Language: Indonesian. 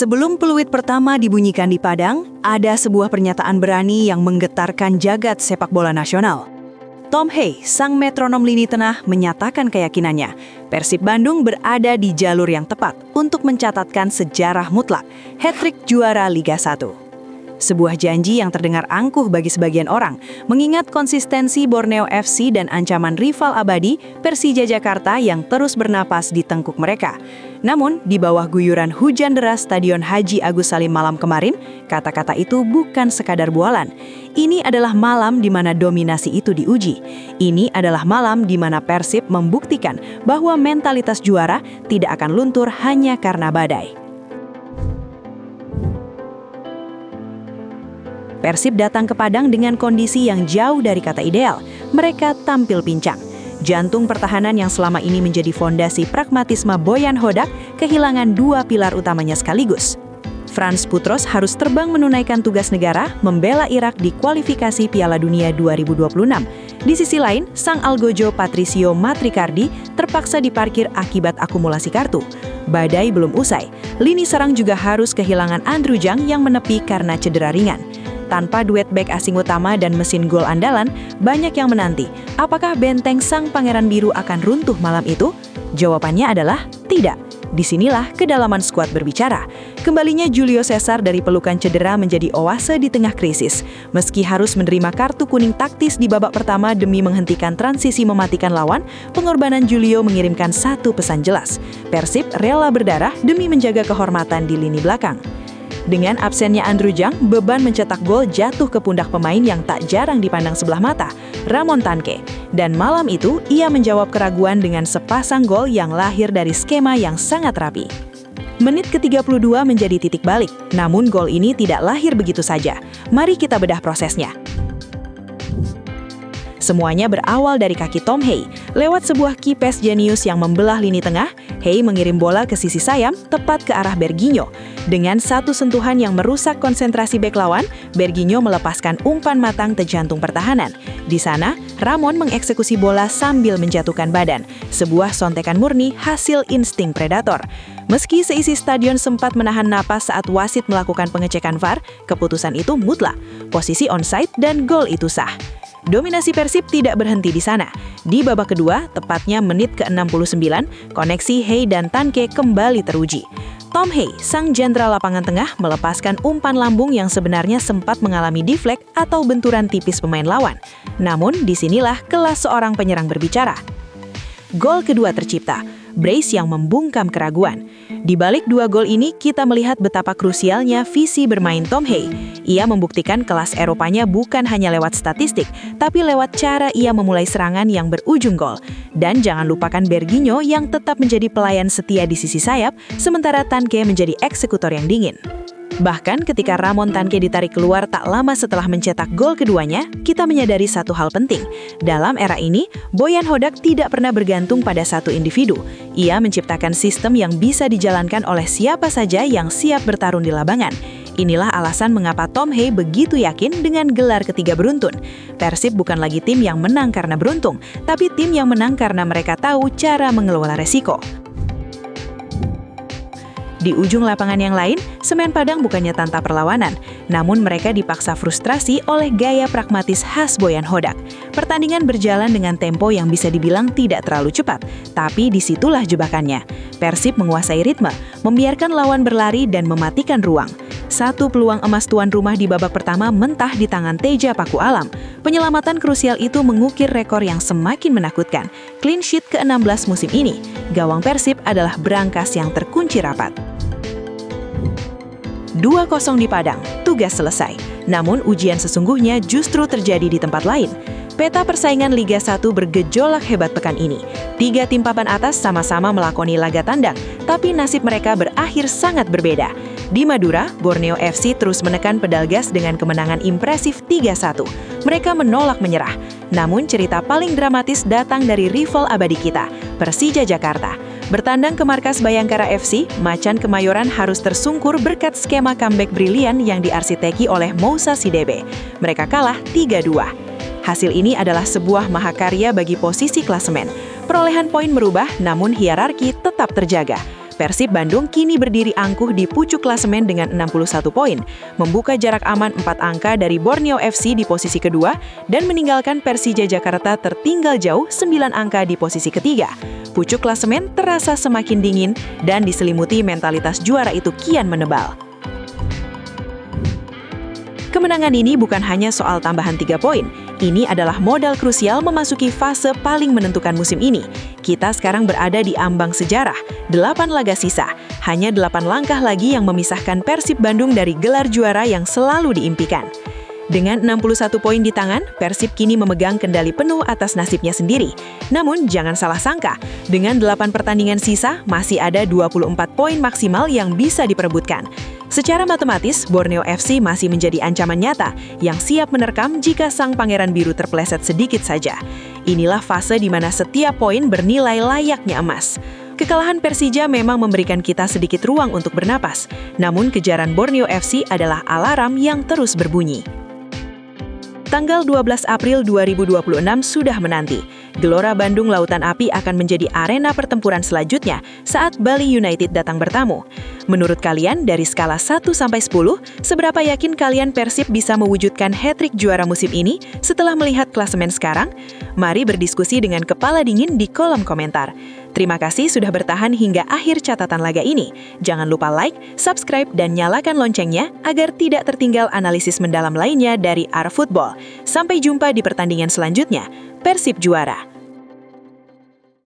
Sebelum peluit pertama dibunyikan di Padang, ada sebuah pernyataan berani yang menggetarkan jagat sepak bola nasional. Tom Hay, sang metronom lini tengah, menyatakan keyakinannya Persib Bandung berada di jalur yang tepat untuk mencatatkan sejarah mutlak, hat-trick juara Liga 1. Sebuah janji yang terdengar angkuh bagi sebagian orang, mengingat konsistensi Borneo FC dan ancaman rival abadi Persija Jakarta yang terus bernapas di tengkuk mereka. Namun, di bawah guyuran hujan deras Stadion Haji Agus Salim malam kemarin, kata-kata itu bukan sekadar bualan. Ini adalah malam di mana dominasi itu diuji. Ini adalah malam di mana Persib membuktikan bahwa mentalitas juara tidak akan luntur hanya karena badai. Persib datang ke Padang dengan kondisi yang jauh dari kata ideal. Mereka tampil pincang. Jantung pertahanan yang selama ini menjadi fondasi pragmatisme Boyan Hodak kehilangan dua pilar utamanya sekaligus. Frans Putros harus terbang menunaikan tugas negara membela Irak di kualifikasi Piala Dunia 2026. Di sisi lain, sang algojo Patricio Matricardi terpaksa diparkir akibat akumulasi kartu. Badai belum usai. Lini serang juga harus kehilangan Andrew Jang yang menepi karena cedera ringan. Tanpa duet bek asing utama dan mesin gol andalan, banyak yang menanti, apakah benteng sang Pangeran Biru akan runtuh malam itu? Jawabannya adalah tidak. Disinilah kedalaman skuad berbicara. Kembalinya Julio Cesar dari pelukan cedera menjadi oase di tengah krisis. Meski harus menerima kartu kuning taktis di babak pertama demi menghentikan transisi mematikan lawan, pengorbanan Julio mengirimkan satu pesan jelas. Persib rela berdarah demi menjaga kehormatan di lini belakang. Dengan absennya Andrew Jang, beban mencetak gol jatuh ke pundak pemain yang tak jarang dipandang sebelah mata, Ramon Tanque. Dan malam itu, ia menjawab keraguan dengan sepasang gol yang lahir dari skema yang sangat rapi. Menit ke-32 menjadi titik balik, namun gol ini tidak lahir begitu saja. Mari kita bedah prosesnya. Semuanya berawal dari kaki Tom Hay. Lewat sebuah key pass jenius yang membelah lini tengah, Hay mengirim bola ke sisi sayap tepat ke arah Berginho. Dengan satu sentuhan yang merusak konsentrasi bek lawan, Berginho melepaskan umpan matang ke jantung pertahanan. Di sana, Ramon mengeksekusi bola sambil menjatuhkan badan. Sebuah sontekan murni hasil insting predator. Meski seisi stadion sempat menahan napas saat wasit melakukan pengecekan VAR, keputusan itu mutlak. Posisi onside dan gol itu sah. Dominasi Persib tidak berhenti di sana. Di babak kedua, tepatnya menit ke-69, koneksi Hay dan Tanque kembali teruji. Tom Hay, sang jenderal lapangan tengah, melepaskan umpan lambung yang sebenarnya sempat mengalami deflect atau benturan tipis pemain lawan. Namun, disinilah kelas seorang penyerang berbicara. Gol kedua tercipta, brace yang membungkam keraguan. Di balik dua gol ini, kita melihat betapa krusialnya visi bermain Tom Hay. Ia membuktikan kelas Eropanya bukan hanya lewat statistik, tapi lewat cara ia memulai serangan yang berujung gol. Dan jangan lupakan Berginho yang tetap menjadi pelayan setia di sisi sayap, sementara Tanque menjadi eksekutor yang dingin. Bahkan ketika Ramon Tanque ditarik keluar tak lama setelah mencetak gol keduanya, kita menyadari satu hal penting. Dalam era ini, Boyan Hodak tidak pernah bergantung pada satu individu. Ia menciptakan sistem yang bisa dijalankan oleh siapa saja yang siap bertarung di lapangan. Inilah alasan mengapa Tom Hay begitu yakin dengan gelar ketiga beruntun. Persib bukan lagi tim yang menang karena beruntung, tapi tim yang menang karena mereka tahu cara mengelola resiko. Di ujung lapangan yang lain, Semen Padang bukannya tanpa perlawanan, namun mereka dipaksa frustrasi oleh gaya pragmatis khas Boyan Hodak. Pertandingan berjalan dengan tempo yang bisa dibilang tidak terlalu cepat, tapi disitulah jebakannya. Persib menguasai ritme, membiarkan lawan berlari dan mematikan ruang. Satu peluang emas tuan rumah di babak pertama mentah di tangan Teja Paku Alam. Penyelamatan krusial itu mengukir rekor yang semakin menakutkan. Clean sheet ke-16 musim ini. Gawang Persib adalah brankas yang terkunci rapat. 2-0 di Padang, tugas selesai. Namun ujian sesungguhnya justru terjadi di tempat lain. Peta persaingan Liga 1 bergejolak hebat pekan ini. 3 tim papan atas sama-sama melakoni laga tandang, tapi nasib mereka berakhir sangat berbeda. Di Madura, Borneo FC terus menekan pedal gas dengan kemenangan impresif 3-1. Mereka menolak menyerah. Namun cerita paling dramatis datang dari rival abadi kita, Persija Jakarta. Bertandang ke markas Bayangkara FC, Macan Kemayoran harus tersungkur berkat skema comeback brilian yang diarsiteki oleh Moussa Sidebe. Mereka kalah 3-2. Hasil ini adalah sebuah mahakarya bagi posisi klasemen. Perolehan poin berubah, namun hierarki tetap terjaga. Persib Bandung kini berdiri angkuh di pucuk klasemen dengan 61 poin, membuka jarak aman 4 angka dari Borneo FC di posisi kedua, dan meninggalkan Persija Jakarta tertinggal jauh 9 angka di posisi ketiga. Pucuk klasemen terasa semakin dingin dan diselimuti mentalitas juara itu kian menebal. Kemenangan ini bukan hanya soal tambahan 3 poin. Ini adalah modal krusial memasuki fase paling menentukan musim ini. Kita sekarang berada di ambang sejarah, 8 laga sisa. Hanya 8 langkah lagi yang memisahkan Persib Bandung dari gelar juara yang selalu diimpikan. Dengan 61 poin di tangan, Persib kini memegang kendali penuh atas nasibnya sendiri. Namun jangan salah sangka, dengan 8 pertandingan sisa, masih ada 24 poin maksimal yang bisa diperebutkan. Secara matematis, Borneo FC masih menjadi ancaman nyata yang siap menerkam jika sang pangeran biru terpeleset sedikit saja. Inilah fase di mana setiap poin bernilai layaknya emas. Kekalahan Persija memang memberikan kita sedikit ruang untuk bernapas, namun kejaran Borneo FC adalah alarm yang terus berbunyi. Tanggal 12 April 2026 sudah menanti. Gelora Bandung Lautan Api akan menjadi arena pertempuran selanjutnya saat Bali United datang bertamu. Menurut kalian, dari skala 1 sampai 10, seberapa yakin kalian Persib bisa mewujudkan hat-trick juara musim ini setelah melihat klasemen sekarang? Mari berdiskusi dengan kepala dingin di kolom komentar. Terima kasih sudah bertahan hingga akhir catatan laga ini. Jangan lupa like, subscribe, dan nyalakan loncengnya agar tidak tertinggal analisis mendalam lainnya dari Ar Football. Sampai jumpa di pertandingan selanjutnya. Persib juara!